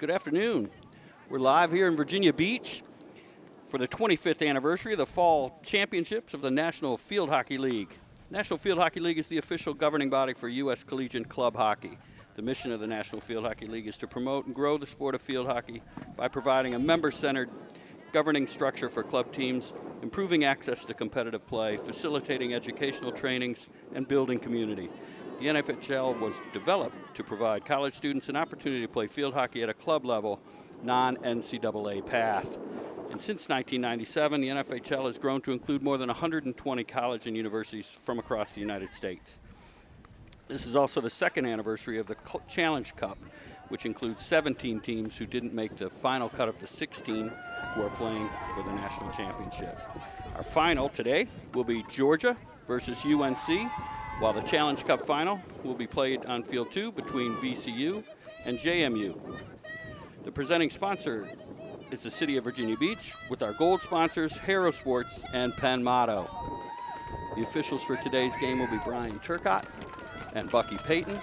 Good afternoon. We're live here in Virginia Beach for the 25th anniversary of the Fall Championships of the National Field Hockey League. National Field Hockey League is the official governing body for U.S. Collegiate Club Hockey. The mission of the National Field Hockey League is to promote and grow the sport of field hockey by providing a member-centered governing structure for club teams, improving access to competitive play, facilitating educational trainings, and building community. The NFHL was developed to provide college students an opportunity to play field hockey at a club level, non-NCAA path. And since 1997, the NFHL has grown to include more than 120 colleges and universities from across the United States. This is also the second anniversary of the Challenge Cup, which includes 17 teams who didn't make the final cut of the 16 who are playing for the national championship. Our final today will be Georgia versus UNC, while the Challenge Cup final will be played on Field 2 between VCU and JMU. The presenting sponsor is the City of Virginia Beach, with our gold sponsors, Harrow Sports and Penn Motto. The officials for today's game will be Brian Turcott and Bucky Payton.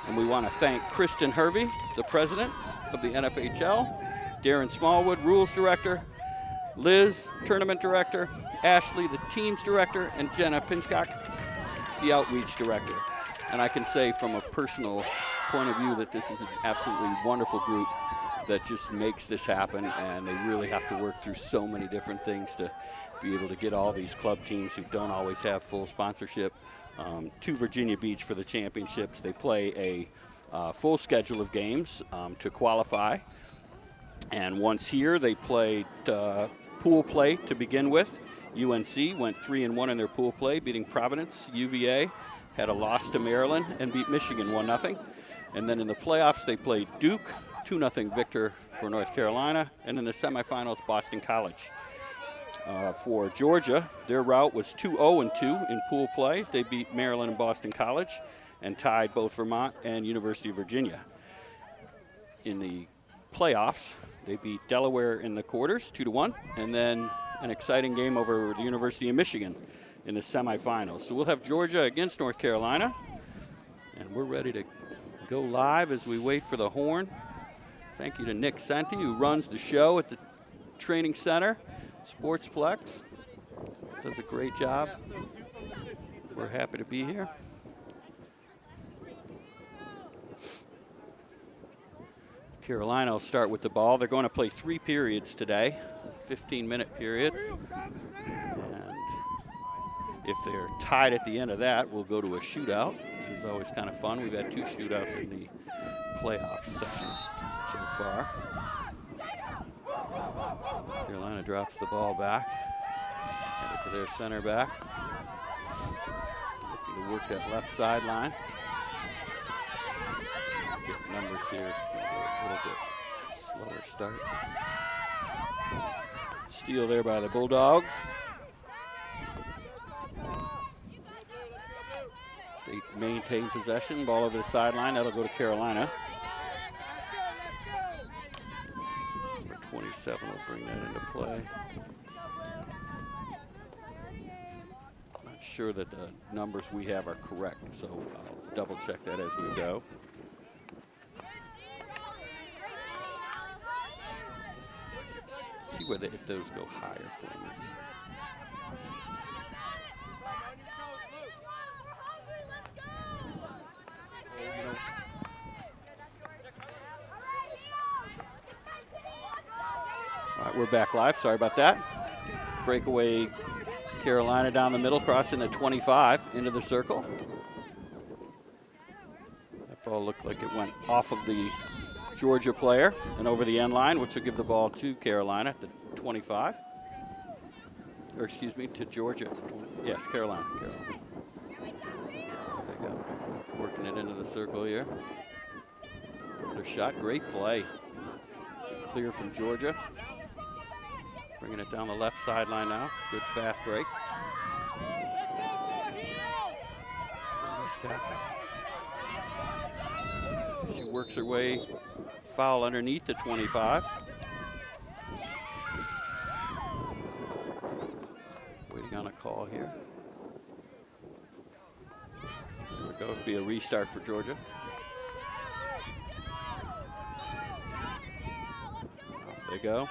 And we want to thank Kristen Hervey, the president of the NFHL, Darren Smallwood, rules director, Liz, tournament director, Ashley, the teams director, and Jenna Pinchcock, the outreach director. And I can say from a personal point of view that this is an absolutely wonderful group that just makes this happen, and they really have to work through so many different things to be able to get all these club teams who don't always have full sponsorship to Virginia Beach for the championships. They play a full schedule of games to qualify. And once here, they played pool play to begin with. UNC went 3-1 in their pool play, beating Providence. UVA had a loss to Maryland and beat Michigan 1-0. And then in the playoffs, they played Duke, 2-0 victor for North Carolina. And in the semifinals, Boston College. For Georgia, their route was 2-0-2 in pool play. They beat Maryland and Boston College and tied both Vermont and University of Virginia. In the playoffs, they beat Delaware in the quarters, 2-1, and then an exciting game over the University of Michigan in the semifinals. So we'll have Georgia against North Carolina, and we're ready to go live as we wait for the horn. Thank you to Nick Senti, who runs the show at the training center, Sportsplex. Does a great job. We're happy to be here. Carolina will start with the ball. They're going to play 3 periods today, 15-minute periods. And if they're tied at the end of that, we'll go to a shootout, which is always kind of fun. We've had 2 shootouts in the playoff sessions so far. Carolina drops the ball back, headed to their center back. Looking to work that left sideline. Get numbers here. It's going to be a little bit slower start. Steal there by the Bulldogs. They maintain possession. Ball over the sideline. That'll go to Carolina. Number 27 will bring that into play. Not sure that the numbers we have are correct, so I'll double check that as we go. See whether if those go higher for me. All right, we're back live. Sorry about that. Breakaway Carolina down the middle, crossing the 25 into the circle. That ball looked like it went off of the Georgia player and over the end line, which will give the ball to Carolina at the 25. Or excuse me, to Georgia. Yes, Carolina. There they go. Working it into the circle here. Another shot, great play. Clear from Georgia. Bringing it down the left sideline now. Good fast break. Nice tackle. She works her way. Foul underneath the 25. Waiting on a call here. There we go. It'll be a restart for Georgia. they go.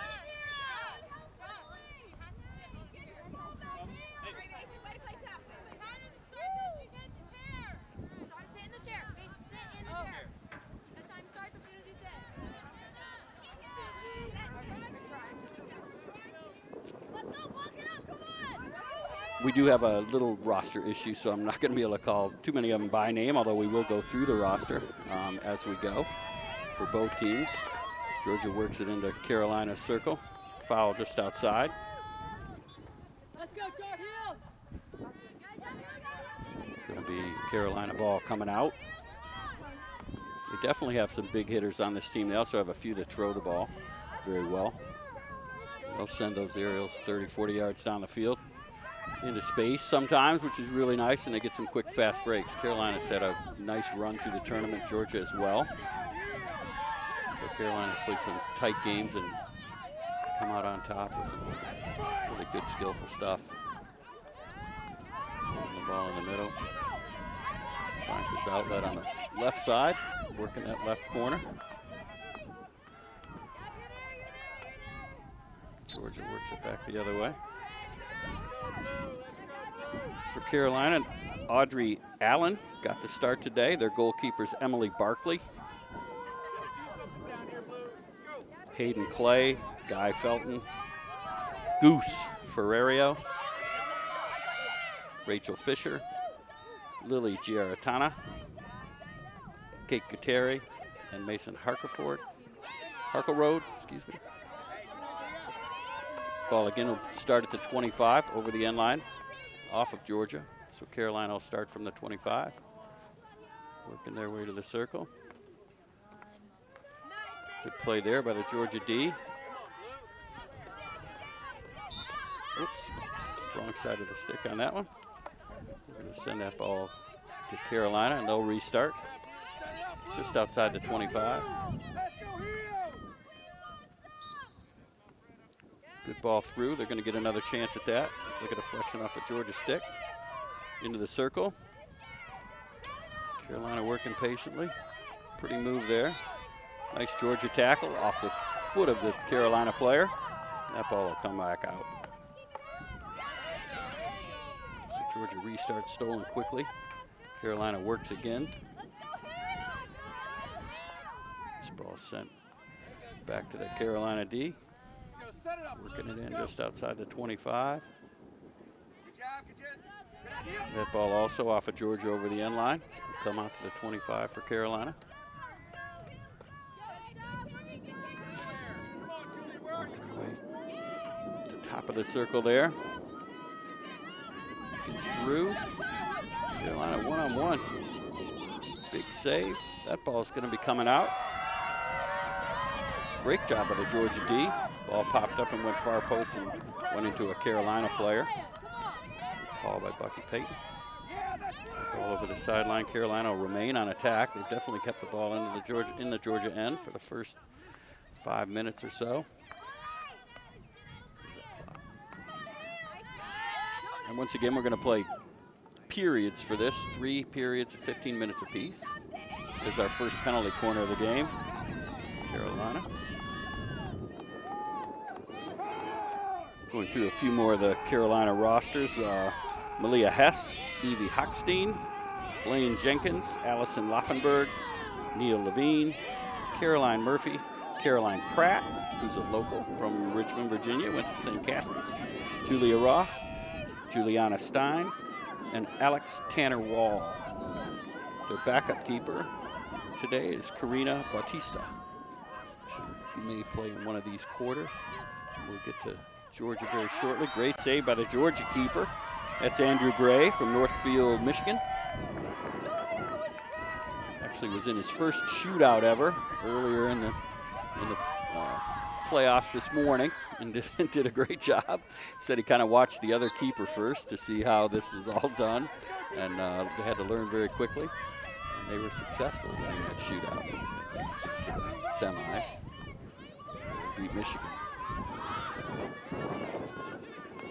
We do have a little roster issue, so I'm not going to be able to call too many of them by name, although we will go through the roster as we go for both teams. Georgia works it into Carolina's circle. Foul just outside. Let's go, Tar Heels! Going to be Carolina ball coming out. They definitely have some big hitters on this team. They also have a few that throw the ball very well. They'll send those aerials 30, 40 yards down the field into space sometimes, which is really nice, and they get some quick, fast breaks. Carolina's had a nice run through the tournament, Georgia as well. But Carolina's played some tight games and come out on top with some really good, skillful stuff. Throwing the ball in the middle. Finds his outlet on the left side, working that left corner. Georgia works it back the other way. For Carolina, Audrey Allen got the start today. Their goalkeeper's Emily Barkley. Hayden Clay, Guy Felton, Goose Ferrerio, Rachel Fisher, Lily Giaratana, Kate Gutierrez, and Mason Harkleroad, excuse me. Ball again will start at the 25 over the end line off of Georgia. So Carolina will start from the 25, working their way to the circle. Good play there by the Georgia D. Oops, wrong side of the stick on that one. We're going to send that ball to Carolina, and they'll restart just outside the 25. Good ball through. They're going to get another chance at that. Look at a deflection off the Georgia stick. Into the circle. Carolina working patiently. Pretty move there. Nice Georgia tackle off the foot of the Carolina player. That ball will come back out. So Georgia restarts stolen quickly. Carolina works again. This ball sent back to the Carolina D. Working it in just outside the 25. That ball also off of Georgia over the end line. Come out to the 25 for Carolina. The top of the circle there. Gets through. Carolina one-on-one. Big save. That ball's going to be coming out. Great job by the Georgia D. Ball popped up and went far post and went into a Carolina player. Call by Bucky Payton. Ball over the sideline. Carolina will remain on attack. They've definitely kept the ball in the Georgia end for the first 5 minutes or so. And once again, we're going to play periods for this. 3 periods of 15 minutes apiece. Here's our first penalty corner of the game. Carolina. Going through a few more of the Carolina rosters. Malia Hess, Evie Hochstein, Blaine Jenkins, Allison Laufenberg, Neil Levine, Caroline Murphy, Caroline Pratt, who's a local from Richmond, Virginia, went to St. Catherine's, Julia Roth, Juliana Stein, and Alex Tanner Wall. Their backup keeper today is Karina Bautista. She may play in one of these quarters. We'll get to Georgia very shortly. Great save by the Georgia keeper. That's Andrew Gray from Northfield, Michigan. Actually was in his first shootout ever earlier in the playoffs this morning and did a great job. Said he kind of watched the other keeper first to see how this was all done, and they had to learn very quickly. And they were successful winning that shootout. Advancing to the semis. They beat Michigan.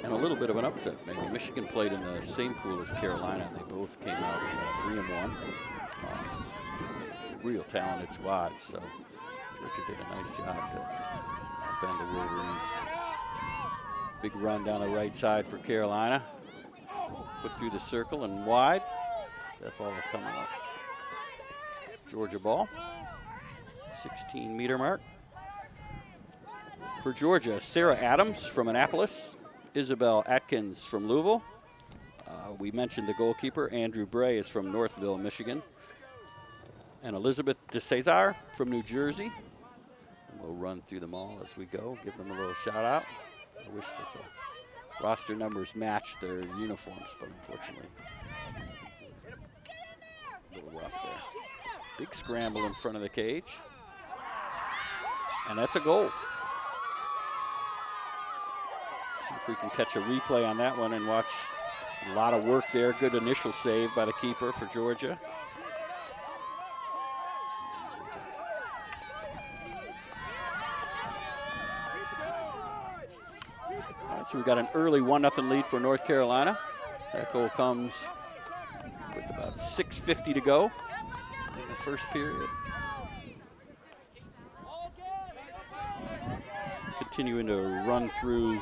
And a little bit of an upset, maybe. Michigan played in the same pool as Carolina, and they both came out 3-1. Real talented squads, so Georgia did a nice job to upend the Wolverines. Big run down the right side for Carolina. Put through the circle and wide. That ball will come out. Georgia ball. 16-meter mark. For Georgia, Sarah Adams from Annapolis. Isabel Atkins from Louisville. We mentioned the goalkeeper, Andrew Bray, is from Northville, Michigan. And Elizabeth DeCesar from New Jersey. And we'll run through them all as we go, give them a little shout out. I wish that the roster numbers matched their uniforms, but unfortunately, a little rough there. Big scramble in front of the cage. And that's a goal. See if we can catch a replay on that one and watch a lot of work there. Good initial save by the keeper for Georgia. All right, so we got an early 1-0 lead for North Carolina. That goal comes with about 6:50 to go in the first period. Continuing to run through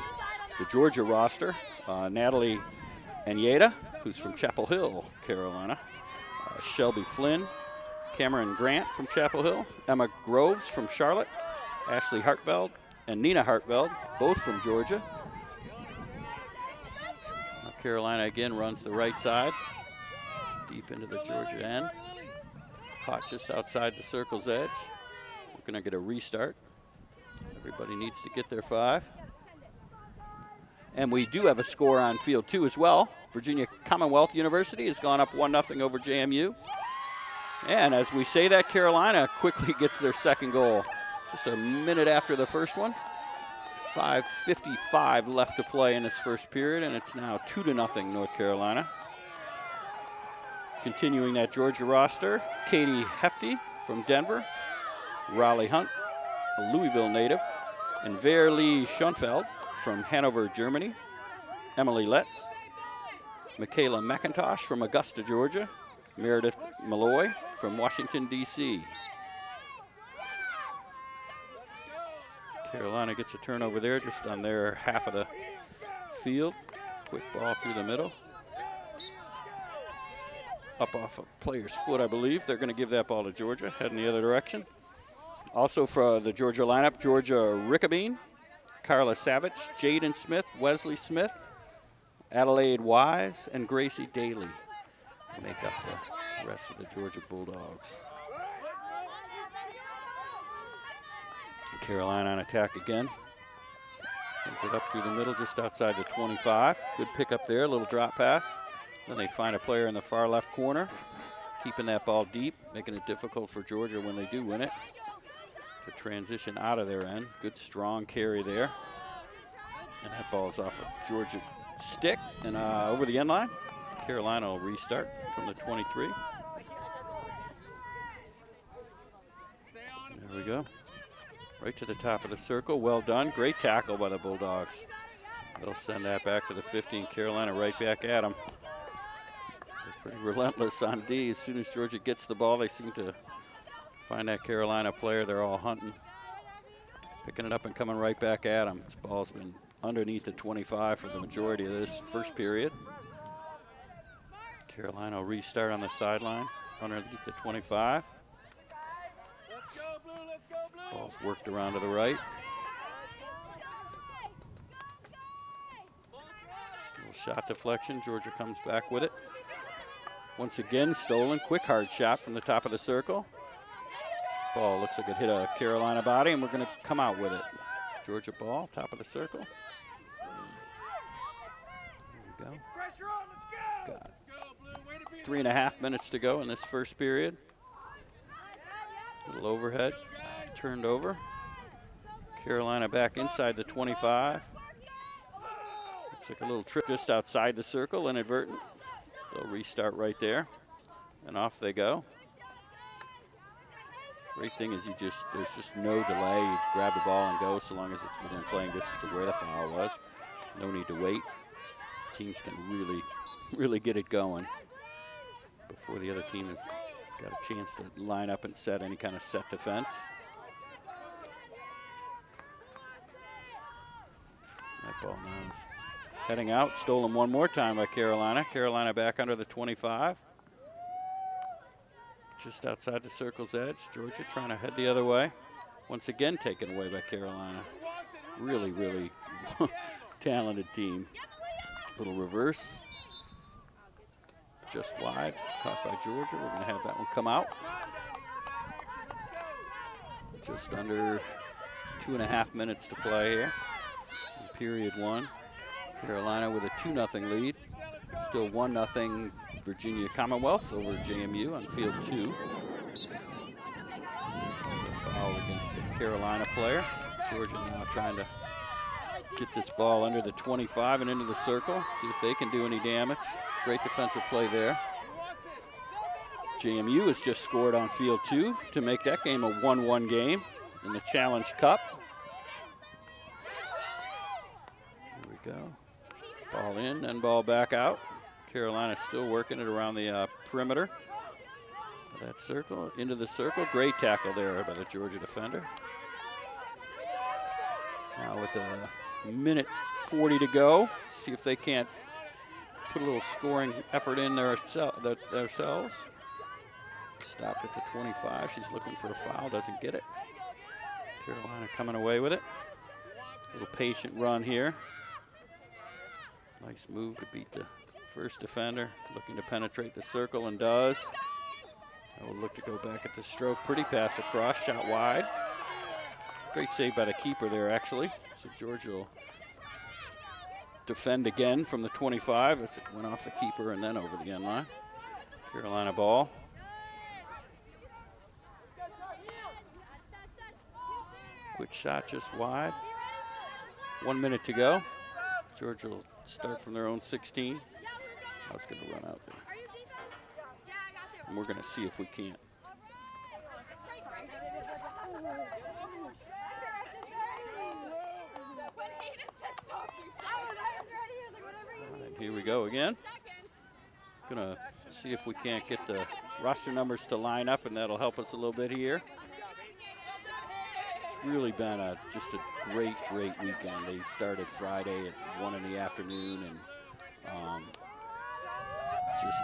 the Georgia roster. Natalie Anyeda, who's from Chapel Hill, Carolina. Shelby Flynn, Cameron Grant from Chapel Hill, Emma Groves from Charlotte, Ashley Hartveld, and Nina Hartveld, both from Georgia. Now Carolina again runs the right side, deep into the Georgia end. Caught just outside the circle's edge. We're gonna get a restart. Everybody needs to get their 5. And we do have a score on field 2 as well. Virginia Commonwealth University has gone up 1-0 over JMU. And as we say that, Carolina quickly gets their second goal. Just a minute after the first one. 5:55 left to play in this first period, and it's now 2-0 North Carolina. Continuing that Georgia roster, Katie Hefty from Denver, Raleigh Hunt, a Louisville native, and Verlee Schoenfeld from Hanover, Germany, Emily Letts, Michaela McIntosh from Augusta, Georgia, Meredith Malloy from Washington, D.C. Carolina gets a turnover there just on their half of the field. Quick ball through the middle. Up off a player's foot, I believe. They're going to give that ball to Georgia, heading the other direction. Also for the Georgia lineup, Georgia Rickabine, Carla Savage, Jaden Smith, Wesley Smith, Adelaide Wise, and Gracie Daly make up the rest of the Georgia Bulldogs. Carolina on attack again. Sends it up through the middle just outside the 25. Good pickup there, a little drop pass. Then they find a player in the far left corner, keeping that ball deep, making it difficult for Georgia when they do win it to transition out of their end. Good strong carry there. And that ball's off a Georgia stick and over the end line. Carolina will restart from the 23. There we go. Right to the top of the circle. Well done. Great tackle by the Bulldogs. They'll send that back to the 15. Carolina right back at them. They're pretty relentless on D. As soon as Georgia gets the ball, they seem to find that Carolina player. They're all hunting, picking it up and coming right back at them. This ball's been underneath the 25 for the majority of this first period. Carolina will restart on the sideline underneath the 25. Ball's worked around to the right. Little shot deflection. Georgia comes back with it. Once again, stolen. Quick hard shot from the top of the circle. Ball looks like it hit a Carolina body, and we're going to come out with it. Georgia ball, top of the circle. There we go. Got 3.5 minutes to go in this first period. Little overhead, turned over. Carolina back inside the 25. Looks like a little trip just outside the circle, inadvertent. They'll restart right there, and off they go. Great thing is there's just no delay. You grab the ball and go so long as it's within playing distance of where the foul was. No need to wait. Teams can really get it going before the other team has got a chance to line up and set any kind of set defense. Ball now is heading out. Stolen one more time by Carolina. Carolina back under the 25. Just outside the circle's edge. Georgia trying to head the other way. Once again taken away by Carolina. Really, really talented team. Little reverse. Just wide. Caught by Georgia. We're going to have that one come out. Just under 2.5 minutes to play here in period one. Carolina with a 2-0 lead. Still 1-0 Virginia Commonwealth over JMU on field 2. A foul against the Carolina player. Georgia now trying to get this ball under the 25 and into the circle. See if they can do any damage. Great defensive play there. JMU has just scored on field 2 to make that game a 1-1 game in the Challenge Cup. Here we go. Ball in, then ball back out. Carolina still working it around the perimeter. That circle, into the circle. Great tackle there by the Georgia defender. Now with a minute 40 to go, see if they can't put a little scoring effort in themselves. Stopped at the 25. She's looking for a foul, doesn't get it. Carolina coming away with it. Little patient run here. Nice move to beat the first defender. Looking to penetrate the circle and does. I will look to go back at the stroke. Pretty pass across, shot wide. Great save by the keeper there, actually. So Georgia will defend again from the 25 as it went off the keeper and then over the end line. Carolina ball. Quick shot just wide. 1 minute to go. Georgia will start from their own 16. I was going to run out there. And we're going to see if we can't. And here we go again. Gonna see if we can't get the roster numbers to line up, and that'll help us a little bit here. It's really been just a great weekend. They started Friday at 1 in the afternoon, and just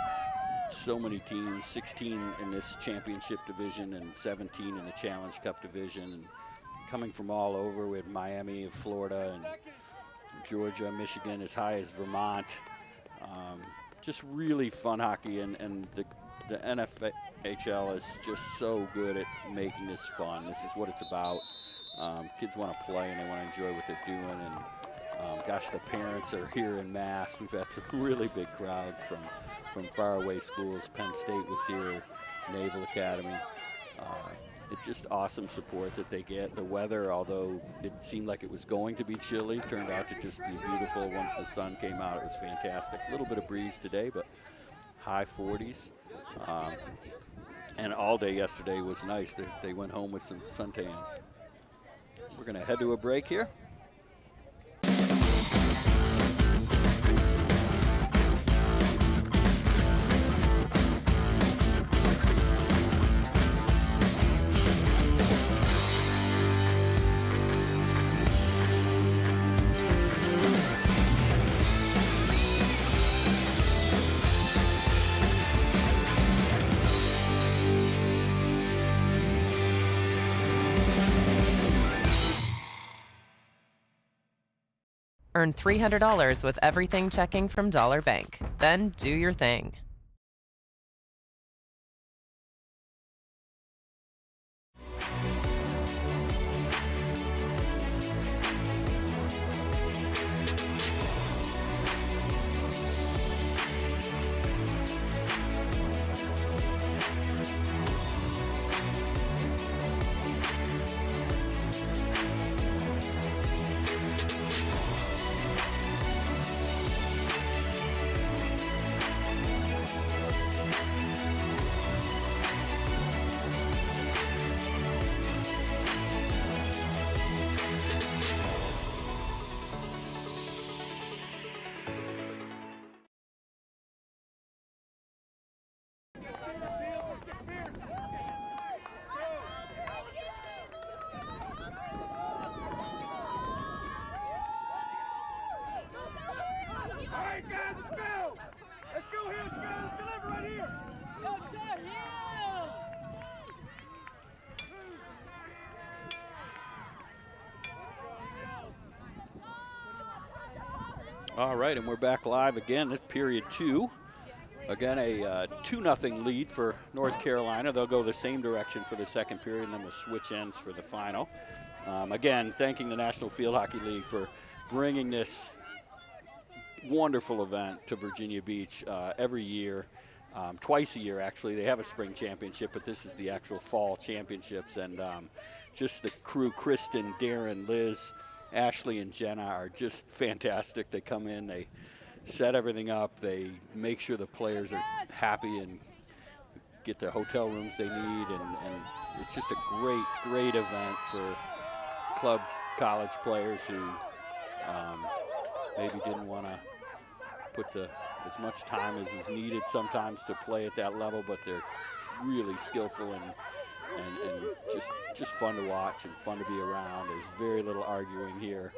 so many teams, 16 in this championship division and 17 in the Challenge Cup division, and coming from all over. We had Miami and Florida and Georgia, Michigan, as high as Vermont. Just really fun hockey, and the NFHL is just so good at making this fun. This is what it's about. Kids want to play and they want to enjoy what they're doing, and gosh, the parents are here in mass. We've had some really big crowds from faraway schools. Penn State was here, Naval Academy. It's just awesome support that they get. The weather, although it seemed like it was going to be chilly, turned out to just be beautiful. Once the sun came out, it was fantastic. A little bit of breeze today, but high 40s. And all day yesterday was nice. They went home with some suntans. We're going to head to a break here. Earn $300 with everything checking from Dollar Bank. Then do your thing. All right, and we're back live again. This period 2. Again, a 2-0 lead for North Carolina. They'll go the same direction for the second period, and then we'll switch ends for the final. Again, thanking the National Field Hockey League for bringing this wonderful event to Virginia Beach every year. Twice a year, actually. They have a spring championship, but this is the actual fall championships. And just the crew, Kristen, Darren, Liz, Ashley, and Jenna are just fantastic. They come in, they set everything up, they make sure the players are happy and get the hotel rooms they need. And it's just a great, great event for club college players who maybe didn't want to put as much time as is needed sometimes to play at that level, but they're really skillful and just fun to watch and fun to be around. There's very little arguing here.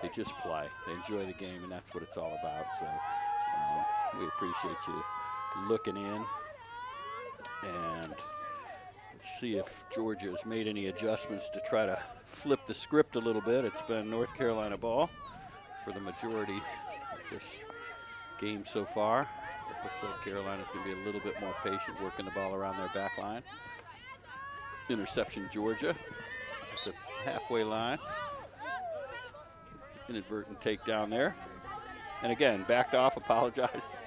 They just play. They enjoy the game, and that's what it's all about. So we appreciate you looking in. And let's see if Georgia has made any adjustments to try to flip the script a little bit. It's been North Carolina ball for the majority of this game so far. It looks like Carolina's going to be a little bit more patient working the ball around their back line. Interception, Georgia at the halfway line. Inadvertent takedown there. And again, backed off, apologized.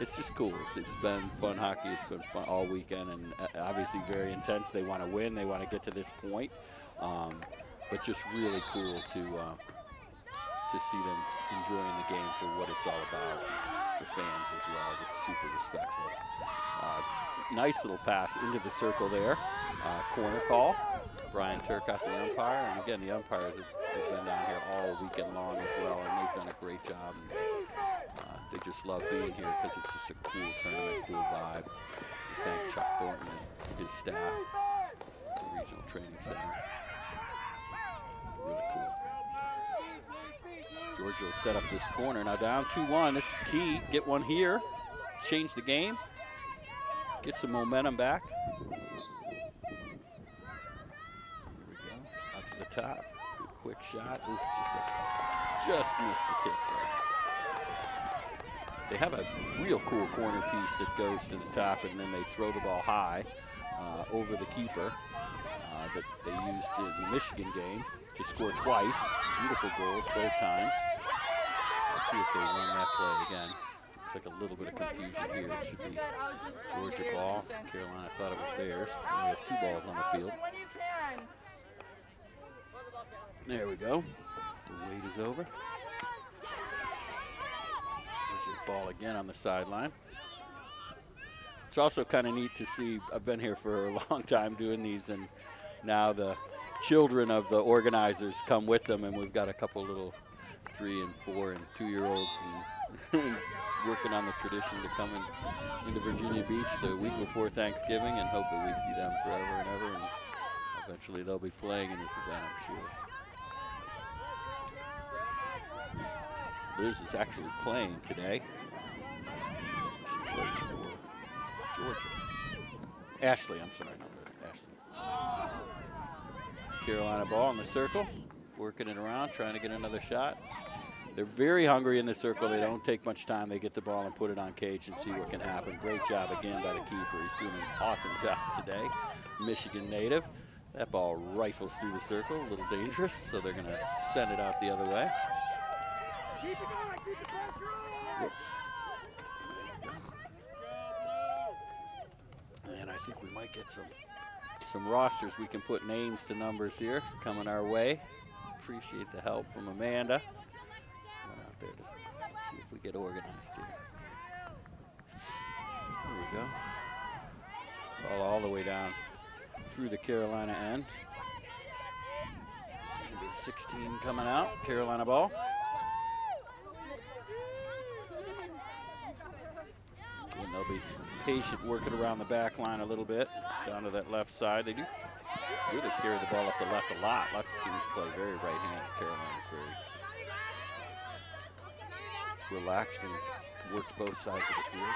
It's just cool. It's been fun hockey. It's been fun all weekend, and obviously very intense. They want to win. They want to get to this point. But just really cool to see them enjoying the game for what it's all about. The fans as well, just super respectful. Nice little pass into the circle there. Corner call. Brian Turcott, the umpire. And again, the umpires have been down here all weekend long as well, and they've done a great job. And, they just love being here because it's just a cool tournament, cool vibe. We thank Chuck Thornton and his staff at the Regional Training Center. Really cool. Georgia will set up this corner. Now down 2-1. This is key. Get one here. Change the game. Get some momentum back. Here we go. Out to the top. Good quick shot. Ooh, just missed the tip there. They have a real cool corner piece that goes to the top, and then they throw the ball high over the keeper that they used in the Michigan game to score twice. Beautiful goals both times. Let's see if they run that play again. Looks like a little bit of confusion here. It should be Georgia ball. Carolina thought it was theirs. We have 2 balls on the field. There we go. The wait is over. Georgia ball again on the sideline. It's also kind of neat to see. I've been here for a long time doing these, and now the children of the organizers come with them, and we've got a couple little 3 and 4 and 2-year-olds and working on the tradition to come into Virginia Beach the week before Thanksgiving, and hope that we see them forever and ever, and eventually they'll be playing in this event, I'm sure. Liz is actually playing today. She plays for Georgia. Ashley, I'm sorry, not Liz, Ashley. Carolina ball in the circle, working it around, trying to get another shot. They're very hungry in the circle. They don't take much time. They get the ball and put it on cage and see what can happen. Great job again by the keeper. He's doing an awesome job today. Michigan native. That ball rifles through the circle, a little dangerous, so they're going to send it out the other way. Whoops. And I think we might get some rosters. We can put names to numbers here coming our way. Appreciate the help from Amanda. Went out there to let's see if we get organized here. There we go. Ball all the way down through the Carolina end. Maybe a 16 coming out. Carolina ball. And they'll be patient, working around the back line a little bit, down to that left side. They do really carry the ball up the left a lot. Lots of teams play very right-handed. Carolina's very relaxed and works both sides of the field.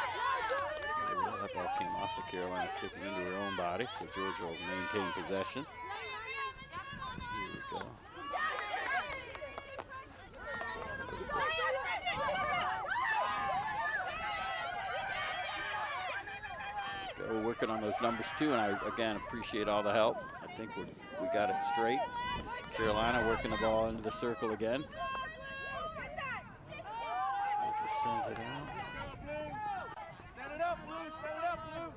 That ball came off the Carolina, sticking into her own body, so Georgia will maintain possession. Here we go. working on those numbers too, and I again appreciate all the help. I think we got it straight. Carolina working the ball into the circle again. Georgia sends it out. Set it up, Blue. Set it up, Blue.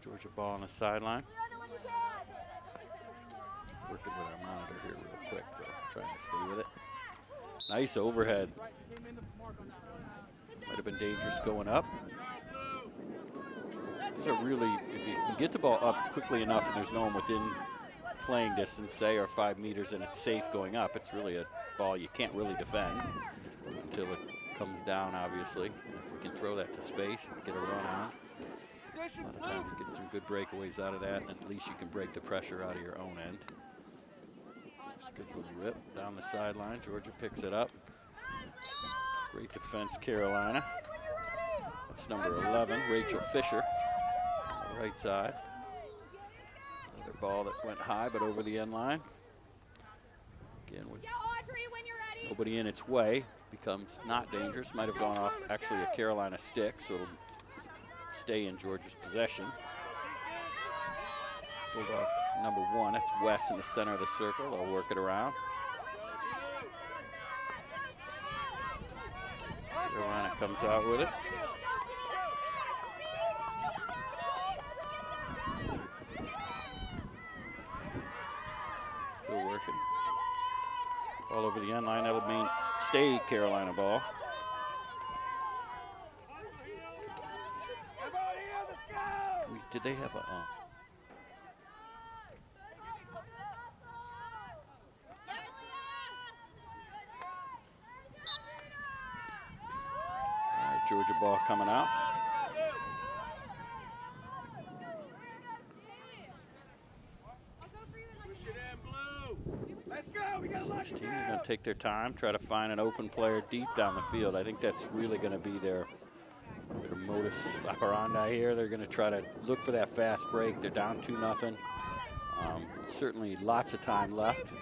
Georgia ball on the sideline. Working with our monitor here real quick, so trying to stay with it. Nice overhead. Might have been dangerous going up. These are really, if you can get the ball up quickly enough and there's no one within playing distance, say, or 5 meters, and it's safe going up, it's really a ball you can't really defend until it comes down, obviously. And if we can throw that to space and get a run on, a lot of times you get some good breakaways out of that, and at least you can break the pressure out of your own end. Just good little rip down the sideline. Georgia picks it up. Great defense, Carolina. That's number 11, Rachel Fisher, on the right side. Another ball that went high, but over the end line. Again, with nobody in its way, becomes not dangerous. Might have gone off actually a Carolina stick, so it'll stay in Georgia's possession. Bulldog number 1, that's Wes in the center of the circle. They'll work it around. Carolina comes out with it. Still working. All over the end line. That'll stay Carolina ball. Did they have a? All right, Georgia ball coming out. Let's go. We got 16. They're going to take their time, try to find an open player deep down the field. I think that's really going to be their modus operandi here. They're going to try to look for that fast break. They're down 2-0. Certainly lots of time left.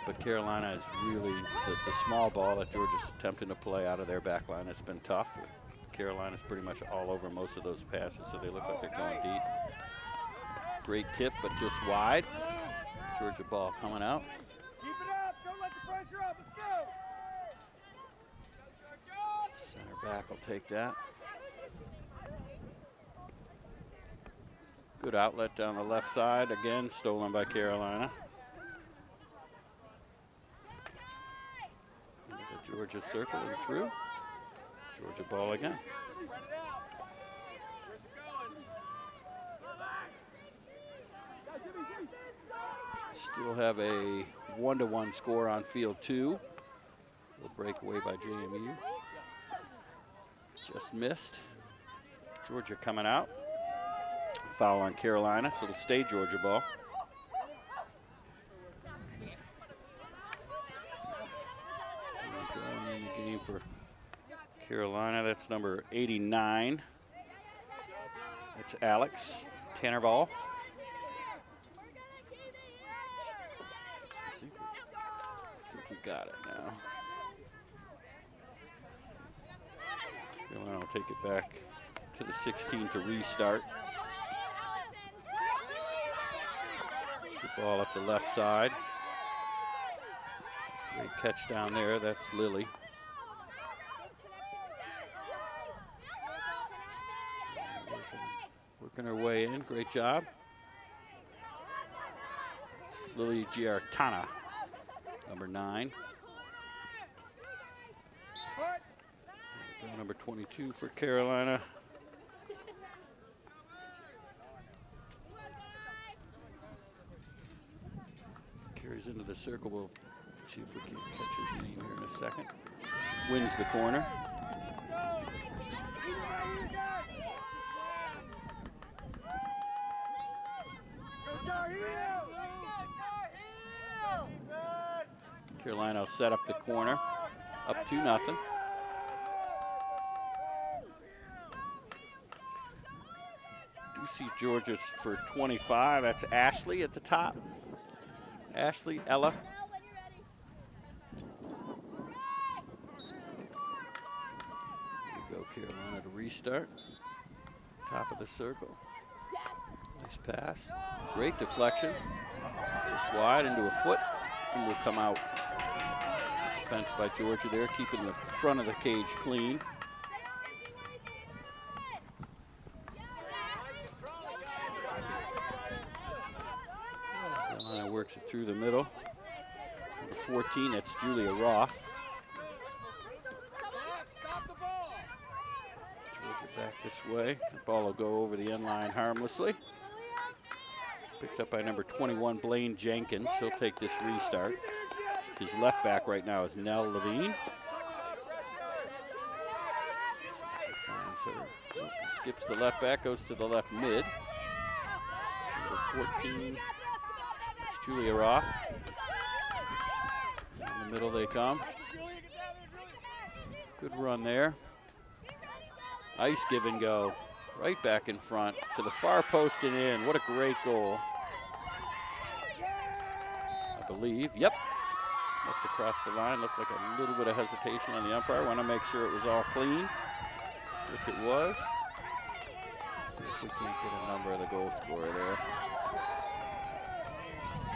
But Carolina is really the small ball that Georgia's attempting to play out of their back line has been tough. Carolina's pretty much all over most of those passes, so they look like they're going deep. Great tip, but just wide. Georgia ball coming out. Keep it up. Don't let the pressure up. Let's go. Center back will take that. Good outlet down the left side. Again, stolen by Carolina. Into the Georgia circle and through. Georgia ball again. Still have a 1-1 score on field 2. A breakaway by JMU. Just missed. Georgia coming out. Foul on Carolina, so it'll stay Georgia ball. Going in the game for Carolina, that's number 89. That's Alex Tannervall. I think we got it now. Carolina will take it back to the 16 to restart. Good ball up the left side. Great catch down there. That's Lily. Working her way in. Great job. Lily Giartana, number 9. Number 22 for Carolina. Carries into the circle. We'll see if we can catch his name here in a second. Wins the corner. Carolina will set up the corner. Up 2-0. Do see Georgia's for 25. That's Ashley at the top. Ashley, Ella. Here we go, Carolina to restart. Top of the circle. Nice pass. Great deflection. Just wide into a foot and will come out. Defense by Georgia there, keeping the front of the cage clean. Carolina works it through the middle. Number 14, that's Julia Roth. Georgia back this way. The ball will go over the end line harmlessly. Picked up by number 21, Blaine Jenkins. He'll take this restart. His left back right now is Nell Levine. Finds her. Oh, skips the left back, goes to the left mid. Number 14, that's Julia Roth. In the middle they come. Good run there. Ice give and go. Right back in front to the far post and in. What a great goal. I believe. Yep. Must have crossed the line. Looked like a little bit of hesitation on the umpire. Want to make sure it was all clean, which it was. Let's see if we can't get a number of the goal scorer there.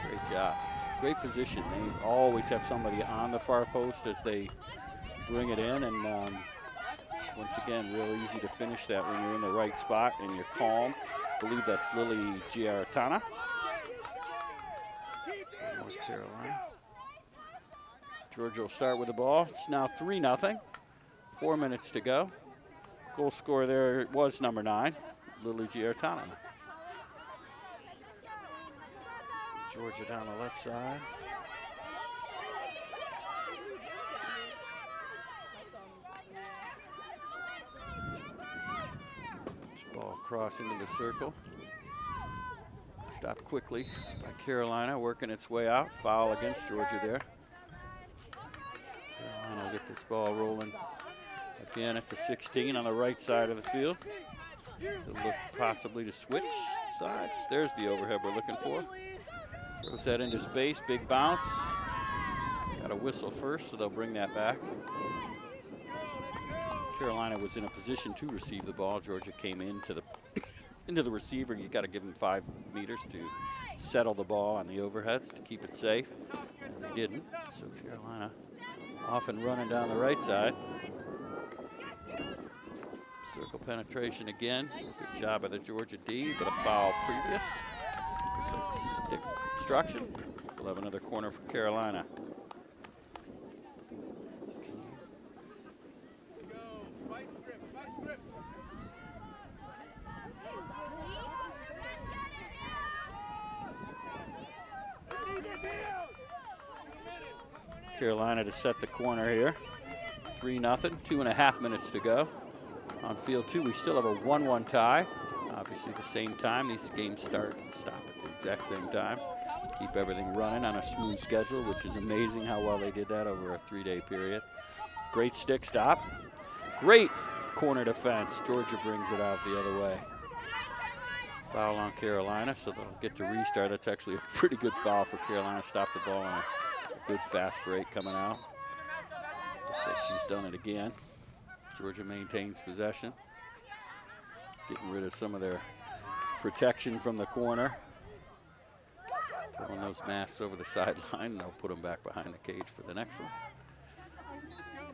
Great job. Great position. They always have somebody on the far post as they bring it in, and once again, real easy to finish that when you're in the right spot and you're calm. I believe that's Lily Giarratana. North Carolina. Georgia will start with the ball. It's now 3-0. 4 minutes to go. Goal scorer there was number 9, Lily Giarratana. Georgia down the left side. Ball cross into the circle. Stopped quickly by Carolina, working its way out. Foul against Georgia there. Carolina will get this ball rolling again at the 16 on the right side of the field. They'll look possibly to switch sides. There's the overhead we're looking for. Throws that into space, big bounce. Got a whistle first, so they'll bring that back. Carolina was in a position to receive the ball. Georgia came into the receiver. You got to give them 5 meters to settle the ball on the overheads to keep it safe, and they didn't. So Carolina off and running down the right side. Circle penetration again. Good job by the Georgia D, but a foul previous. Looks like stick obstruction. We'll have another corner for Carolina. Carolina to set the corner here. 3-0, 2.5 minutes to go. On field 2, we still have a 1-1 tie. Obviously the same time. These games start and stop at the exact same time. Keep everything running on a smooth schedule, which is amazing how well they did that over a 3-day period. Great stick stop. Great corner defense. Georgia brings it out the other way. Foul on Carolina, so they'll get to restart. That's actually a pretty good foul for Carolina. Stop the ball on a good fast break coming out. Looks like she's done it again. Georgia maintains possession. Getting rid of some of their protection from the corner. Throwing those masks over the sideline, and they'll put them back behind the cage for the next one.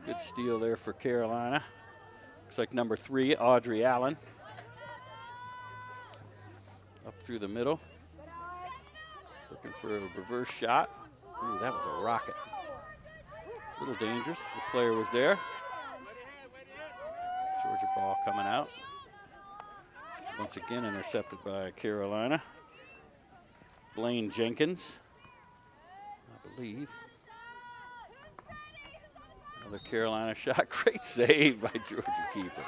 Good steal there for Carolina. Looks like number 3, Audrey Allen. Up through the middle. Looking for a reverse shot. Ooh, that was a rocket. A little dangerous. The player was there. Georgia ball coming out. Once again intercepted by Carolina. Blaine Jenkins, I believe. Another Carolina shot. Great save by Georgia keeper.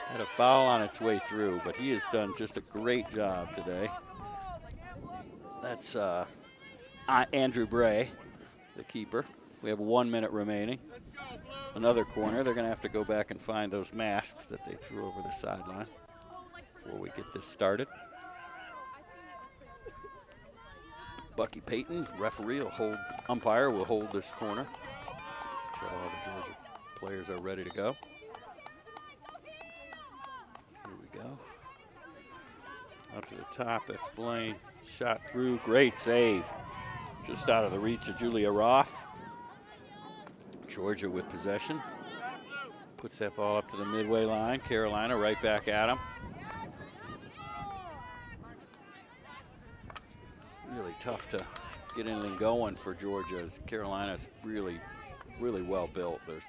Had a foul on its way through, but he has done just a great job today. That's Andrew Bray, the keeper. We have 1 minute remaining. Another corner. They're going to have to go back and find those masks that they threw over the sideline before we get this started. Bucky Payton, referee, umpire will hold this corner until all the Georgia players are ready to go. Here we go. Up to the top, that's Blaine. Shot through, great save. Just out of the reach of Julia Roth. Georgia with possession. Puts that ball up to the midway line. Carolina right back at him. Really tough to get anything going for Georgia, as Carolina's really well built. There's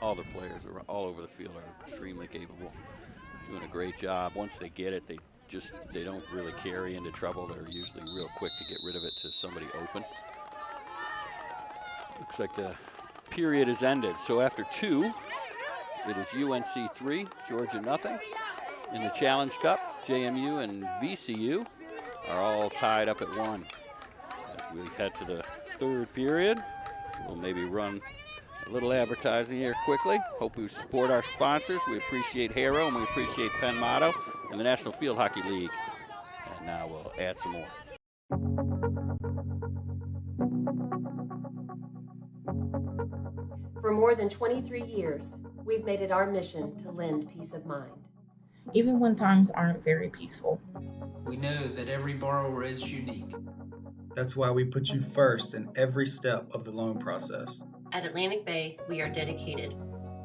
all the players all over the field are extremely capable, doing a great job. Once they get it, they don't really carry into trouble. They're usually real quick to get rid of it to somebody open. Looks like the period has ended. So after 2, it is UNC 3, Georgia nothing. In the Challenge Cup, JMU and VCU are all tied up at 1. As we head to the 3rd period, we'll maybe run a little advertising here quickly. Hope we support our sponsors. We appreciate Harrow and we appreciate Penn Motto and the National Field Hockey League. And now we'll add some more. For more than 23 years, we've made it our mission to lend peace of mind. Even when times aren't very peaceful. We know that every borrower is unique. That's why we put you first in every step of the loan process. At Atlantic Bay, we are dedicated,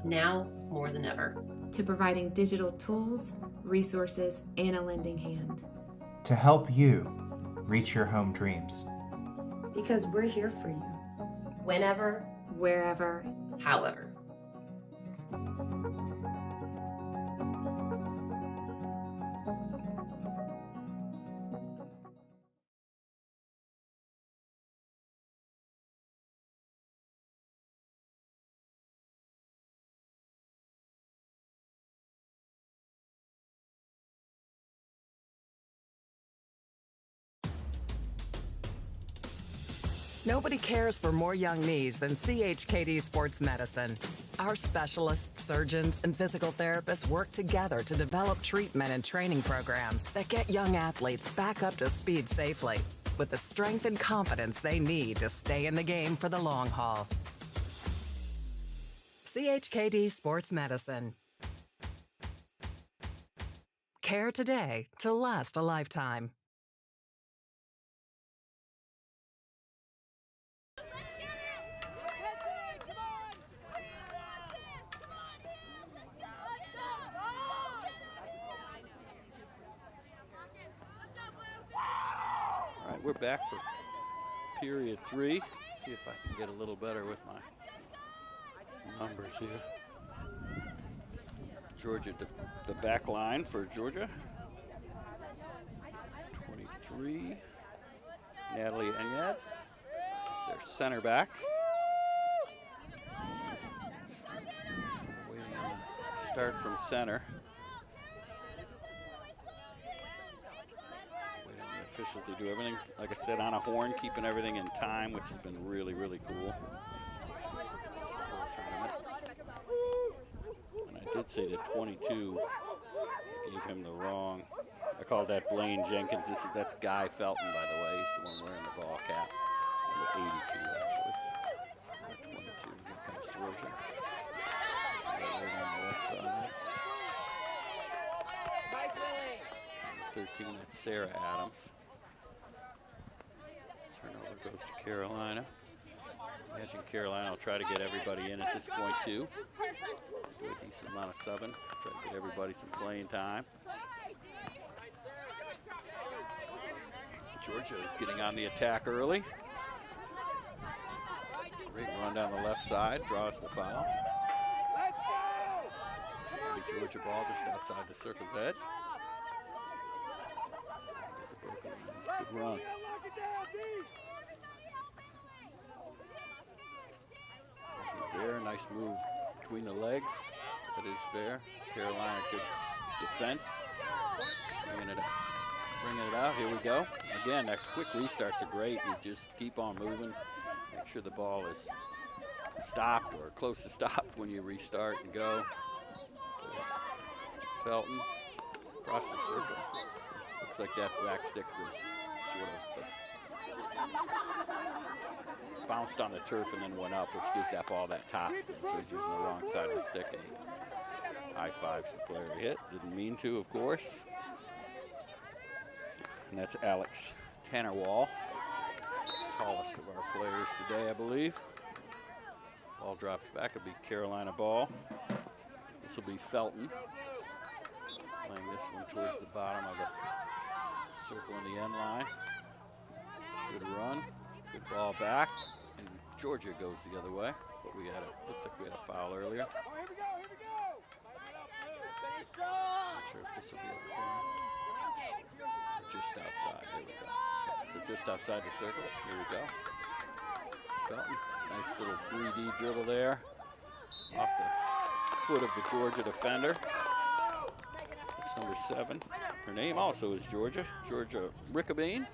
now more than ever, to providing digital tools, resources, and a lending hand. To help you reach your home dreams. Because we're here for you. Whenever, wherever, however. Nobody cares for more young knees than CHKD Sports Medicine. Our specialists, surgeons, and physical therapists work together to develop treatment and training programs that get young athletes back up to speed safely with the strength and confidence they need to stay in the game for the long haul. CHKD Sports Medicine. Care today to last a lifetime. We're back for period 3. See if I can get a little better with my numbers here. Georgia, the back line for Georgia. 23. Natalie Enyad is their center back. Waiting on the start from center. Officials, they do everything, like I said, on a horn, keeping everything in time, which has been really cool. And I did say that 22 gave him the wrong. I called that Blaine Jenkins. That's Guy Felton, by the way. He's the one wearing the ball cap. Number 82, actually. 22. Here comes Georgia. Right on the left side. 13, that's Sarah Adams. Turnover goes to Carolina. Imagine Carolina will try to get everybody in at this point too. Do a decent amount of subbing. Try to get everybody some playing time. Georgia getting on the attack early. Great run down the left side, draws the foul. The Georgia ball just outside the circle's edge. Good run. Fair, nice move between the legs. That is fair. Carolina, good defense. Bringing it out. Here we go. Again, next quick restarts are great. You just keep on moving. Make sure the ball is stopped or close to stop when you restart and go. There's Felton across the circle. Looks like that back stick was sort of bounced on the turf and then went up, which gives that ball that top. So he's using the wrong side of the stick and he high-fives the player he hit. Didn't mean to, of course. And that's Alex Tannerwall, tallest of our players today, I believe. Ball drops back, it'll be Carolina ball. This will be Felton. Playing this one towards the bottom of the circle in the end line. Good run, good ball back, and Georgia goes the other way. But we had looks like we had a foul earlier. Not sure if this will be a corner. Just outside, there we go. Okay, so just outside the circle, here we go. Felton, nice little 3D dribble there. Off the foot of the Georgia defender. That's number 7. Her name also is Georgia Rickabane.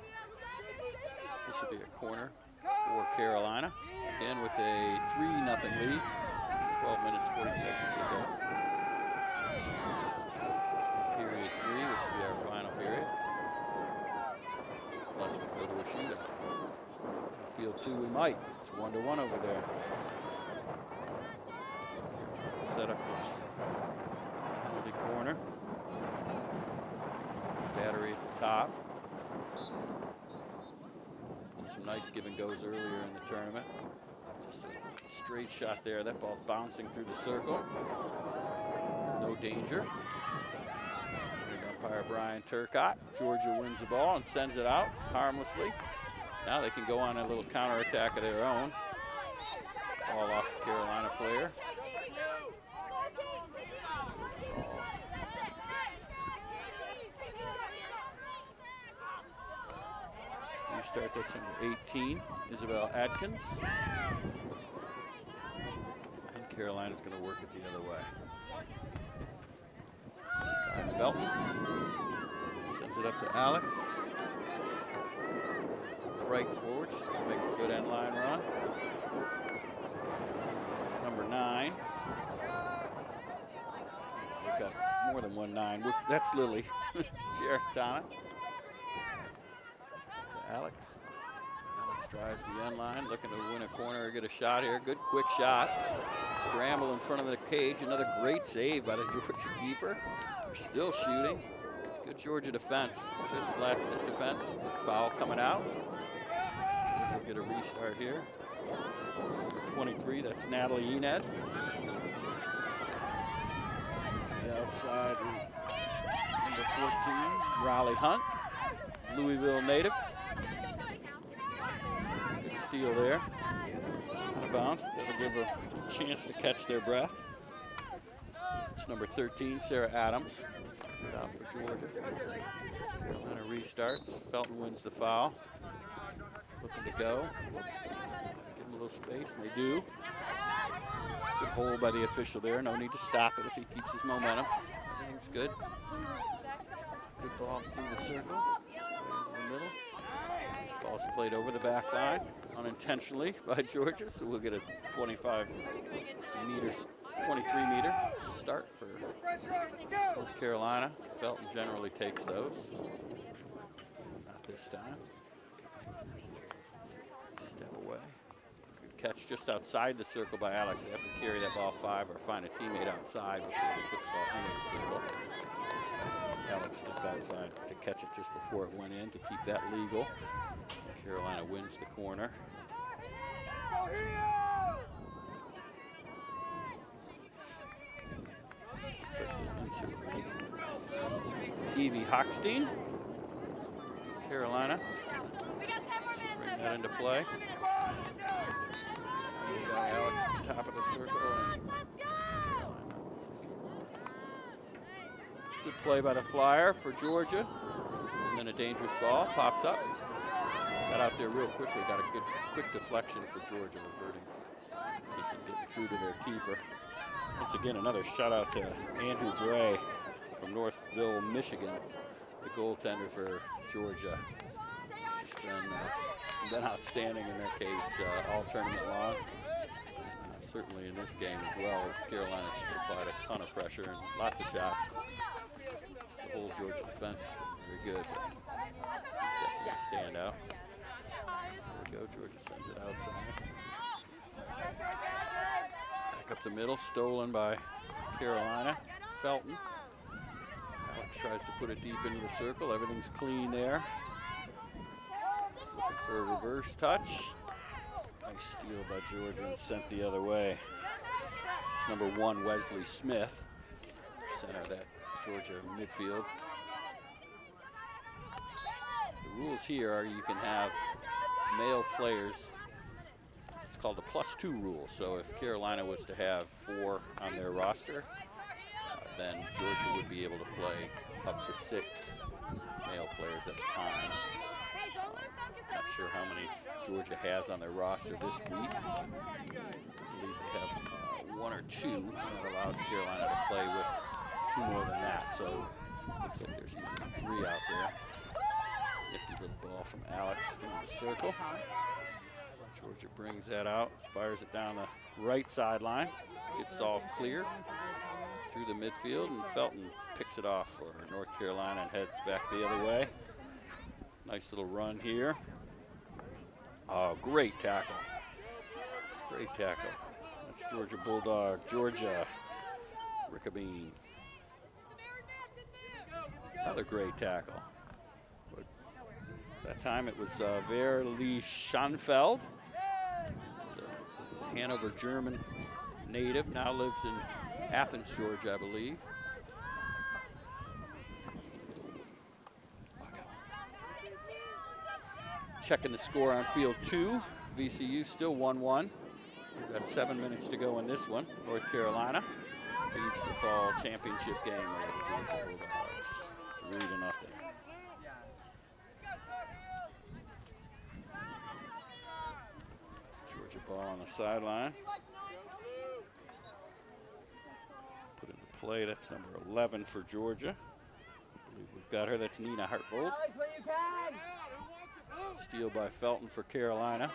This will be a corner for Carolina. Again with a 3-0 lead. 12 minutes, 40 seconds to go. Period 3, which will be our final period. Unless we go to a shootout. Field 2 we might. It's 1-1 over there. Set up this penalty corner. Battery at the top. Did some nice give and goes earlier in the tournament. Just a straight shot there. That ball's bouncing through the circle. No danger. Umpire Brian Turcott. Georgia wins the ball and sends it out harmlessly. Now they can go on a little counterattack of their own. Ball off the Carolina player. Restart, that's number 18, Isabel Adkins. And Carolina's going to work it the other way. Felton sends it up to Alex. Right forward, she's going to make a good end line run. It's number 9. We've got more than one 9. That's Lily. Sierra Donna. To Alex. Alex drives the end line, looking to win a corner or get a shot here. Good quick shot. Scramble in front of the cage. Another great save by the Georgia keeper. They're still shooting. Good Georgia defense. Good flat stick defense. Foul coming out. Georgia will get a restart here. Number 23, that's Natalie Ened. To the outside, number 14, Raleigh Hunt, Louisville native. Good steal there. Out of bounds. That'll give a chance to catch their breath. It's number 13, Sarah Adams. Good out for Georgia. Carolina restarts. Felton wins the foul. Looking to go. Give them a little space, and they do. Good hold by the official there. No need to stop it if he keeps his momentum. Everything's good. Good ball through the circle. In the middle. Ball's played over the back line unintentionally by Georgia, so we'll get a 23-meter start for North Carolina. Felton generally takes those. Not this time. Step away. Good catch just outside the circle by Alex. They have to carry that ball 5 or find a teammate outside before they put the ball into the circle. Alex stepped outside to catch it just before it went in to keep that legal. Carolina wins the corner. Evie Hochstein, Carolina. Bring that into play. By Alex at the top of the circle. Good play by the Flyer for Georgia. And then a dangerous ball pops up. Got out there real quickly. Got a good quick deflection for Georgia, reverting. Getting through to their keeper. Once again, another shout out to Andrew Gray from Northville, Michigan, the goaltender for Georgia. He's just been outstanding in their case all tournament long. Certainly in this game as well, as Carolina's just applied a ton of pressure and lots of shots. The whole Georgia defense very good, but he's definitely a standout. There we go, Georgia sends it outside. Back up the middle, stolen by Carolina. Felton. Alex Alex tries to put it deep into the circle. Everything's clean there. He's looking for a reverse touch. Nice steal by Georgia and sent the other way. It's number 1, Wesley Smith, center of that Georgia midfield. The rules here are you can have male players. It's called the +2 rule. So if Carolina was to have 4 on their roster, then Georgia would be able to play up to 6 male players at a time. Not sure how many Georgia has on their roster this week. I believe they have 1 or 2, and it allows Carolina to play with 2 more than that. So looks like there's usually 3 out there. Nifty little ball from Alex in the circle. Georgia brings that out, fires it down the right sideline, gets all clear through the midfield, and Felton picks it off for North Carolina and heads back the other way. Nice little run here. Oh, great tackle. Great tackle. That's Georgia Bulldog, Georgia Rickabine. Another great tackle. But that time it was Verli Schanfeld, the Hanover German native, now lives in Athens, Georgia, I believe. Checking the score on field 2. VCU still 1-1. We've got 7 minutes to go in this one. North Carolina leads the fall championship game over the Georgia Bulldogs, 3-0. Georgia ball on the sideline. Put into play. That's number 11 for Georgia. I believe we've got her. That's Nina Hartvold. Steal by Felton for Carolina.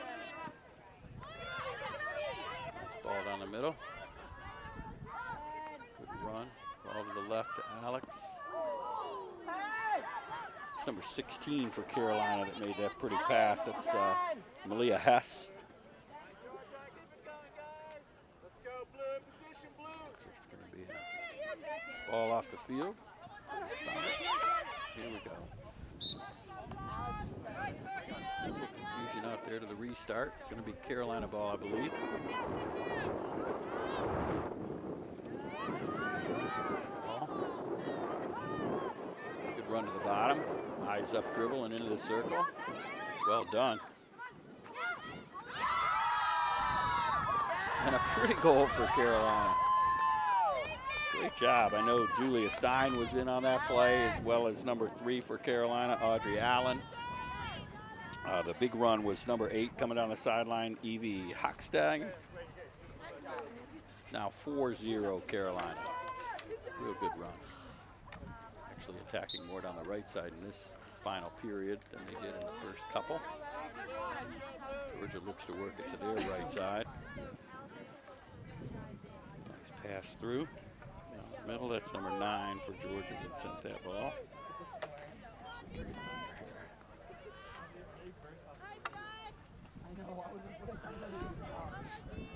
Nice ball down the middle. Good run. Ball to the left to Alex. It's number 16 for Carolina that made that pretty pass. That's Malia Hess. Looks like it's going to be a ball off the field. Here we go. A little confusion out there to the restart. It's going to be Carolina ball, I believe. Ball. Good run to the bottom. Eyes up dribble and into the circle. Well done. And a pretty goal for Carolina. Great job. I know Julia Stein was in on that play, as well as number 3 for Carolina, Audrey Allen. The big run was number 8 coming down the sideline, Evie Hochstag. Now 4-0 Carolina. Real good run. Actually attacking more down the right side in this final period than they did in the first couple. Georgia looks to work it to their right side. Nice pass through. Down the middle, that's number 9 for Georgia that sent that ball.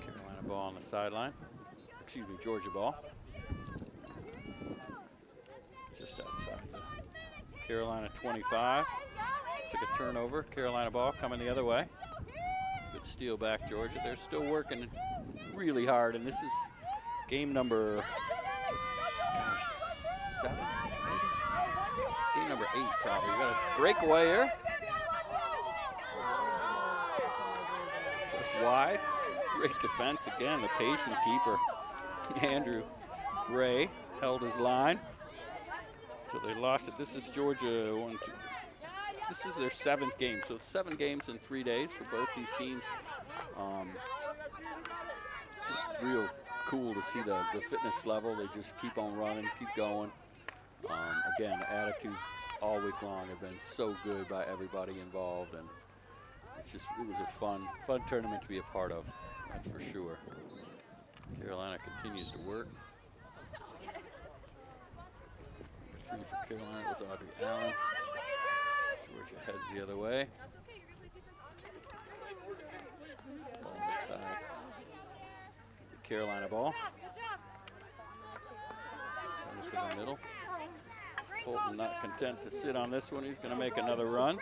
Carolina ball on the sideline. Excuse me, Georgia ball. Just outside the Carolina 25. Looks like a turnover. Carolina ball coming the other way. Good steal back, Georgia. They're still working really hard, and this is game number 7, maybe? Game number 8, probably. We got a breakaway here. Just wide. Great defense again. The patient keeper, Andrew Gray, held his line. So they lost it. This is Georgia 1, 2. This is their 7th game. So it's 7 games in 3 days for both these teams. It's just real cool to see the fitness level. They just keep on running, keep going. Again, the attitudes all week long have been so good by everybody involved, and it was a fun tournament to be a part of. That's for sure. Carolina continues to work. Number 3 for Carolina was Audrey Allen. Georgia heads the other way. Ball on the side. The Carolina ball. Send it to the middle. Fulton not content to sit on this one. He's going to make another run.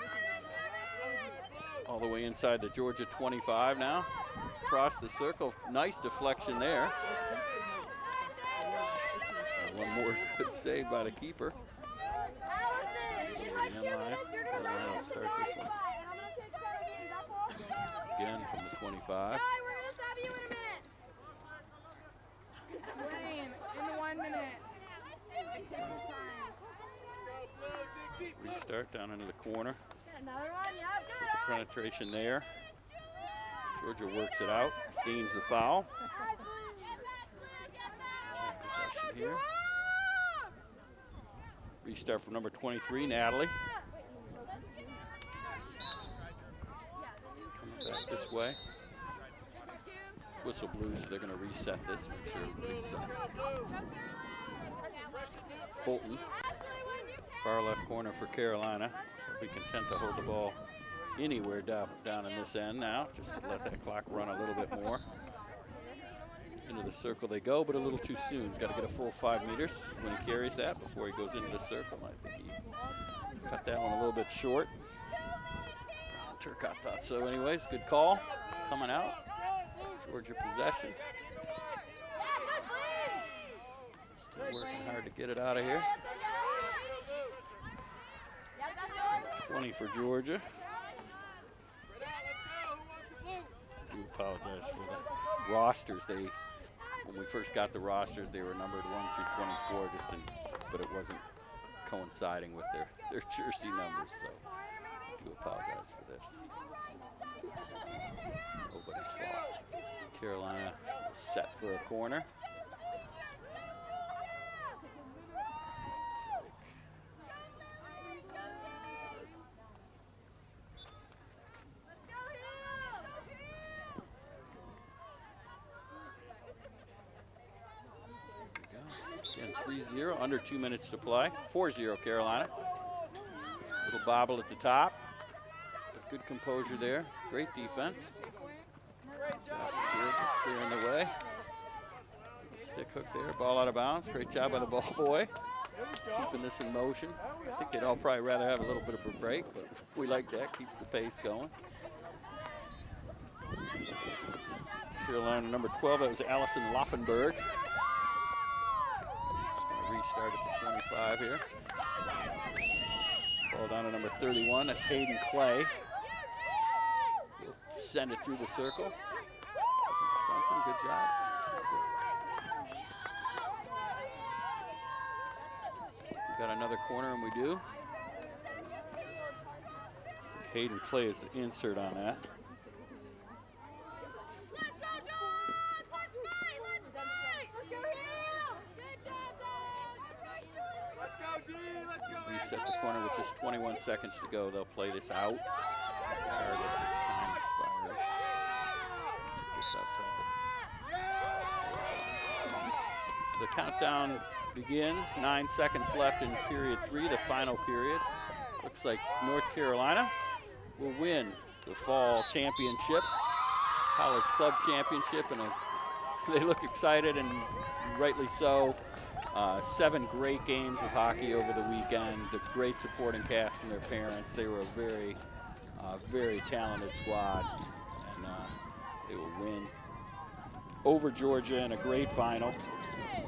All the way inside the Georgia 25 now. Across the circle. Nice deflection there. And one more good save by the keeper. Carolina will start this one. Again from the 25. In 1 minute. Restart down into the corner. Super penetration there. Georgia works it out, gains the foul. Possession here. Restart from number 23, Natalie. Coming back this way. Whistle blew, so they're going to reset this. Make sure everybody's set. Fulton, far left corner for Carolina. They'll be content to hold the ball anywhere down in this end now, just to let that clock run a little bit more. Into the circle they go, but a little too soon. He's got to get a full 5 meters when he carries that before he goes into the circle. I think he cut that one a little bit short. Turcotte thought so anyways. Good call. Coming out. Georgia possession. Still working hard to get it out of here. 20 for Georgia. I do apologize for the rosters. When we first got the rosters, they were numbered 1 through 24, but it wasn't coinciding with their jersey numbers, so I do apologize for this. Nobody's fault. Carolina set for a corner. Again, 3-0, under 2 minutes to play. 4-0 Carolina. Little bobble at the top. But good composure there. Great defense. Good job for Georgia, clearing the way. Stick hook there, ball out of bounds. Great job by the ball boy. Keeping this in motion. I think they'd all probably rather have a little bit of a break, but we like that. Keeps the pace going. Carolina number 12, that was Allison Laufenberg. Restart at the 25 here. Ball down to number 31. That's Hayden Clay. He'll send it through the circle. Something. Good job. We got another corner, and we do. Hayden Clay is the insert on that. Reset the corner with just 21 seconds to go. They'll play this out, regardless of the time expired. This outside. So the countdown begins. 9 seconds left in period 3, the final period. Looks like North Carolina will win the fall championship, college club championship, and they look excited, and rightly so. 7 great games of hockey over the weekend. The great supporting cast and their parents. They were a very, very talented squad, and they will win over Georgia in a great final.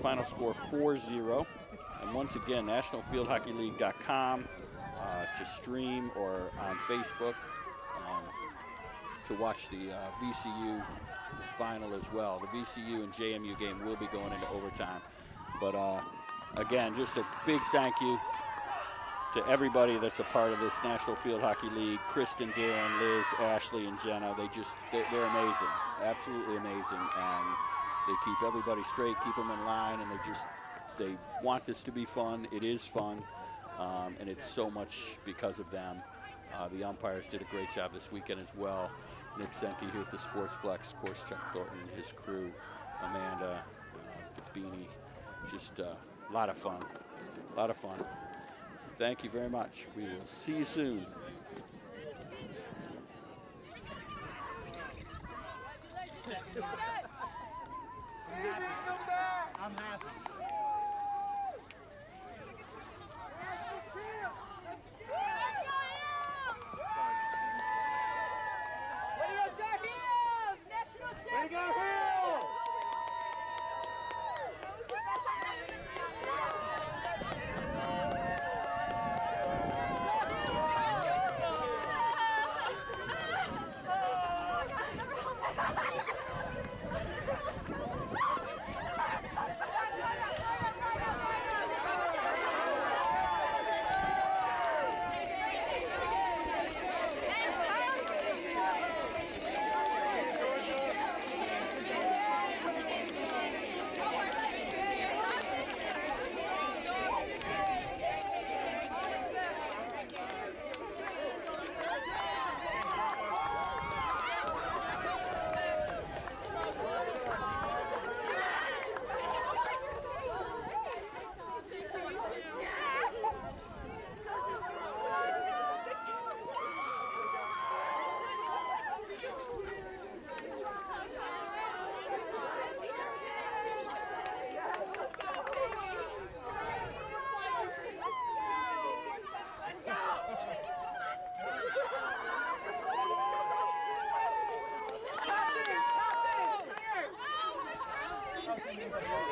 Final score 4-0. And once again, NationalFieldHockeyLeague.com to stream, or on Facebook to watch the VCU final as well. The VCU and JMU game will be going into overtime. But again, just a big thank you to everybody that's a part of this National Field Hockey League. Kristen, Darren, Liz, Ashley, and Jenna. They're amazing, absolutely amazing. And they keep everybody straight, keep them in line, and they want this to be fun. It is fun, and it's so much because of them. The umpires did a great job this weekend as well. Nick Senti here at the Sportsplex, of course, Chuck Thornton, his crew, Amanda, Beanie. Just a lot of fun, a lot of fun. Thank you very much. We will see you soon. I'm happy. Hey,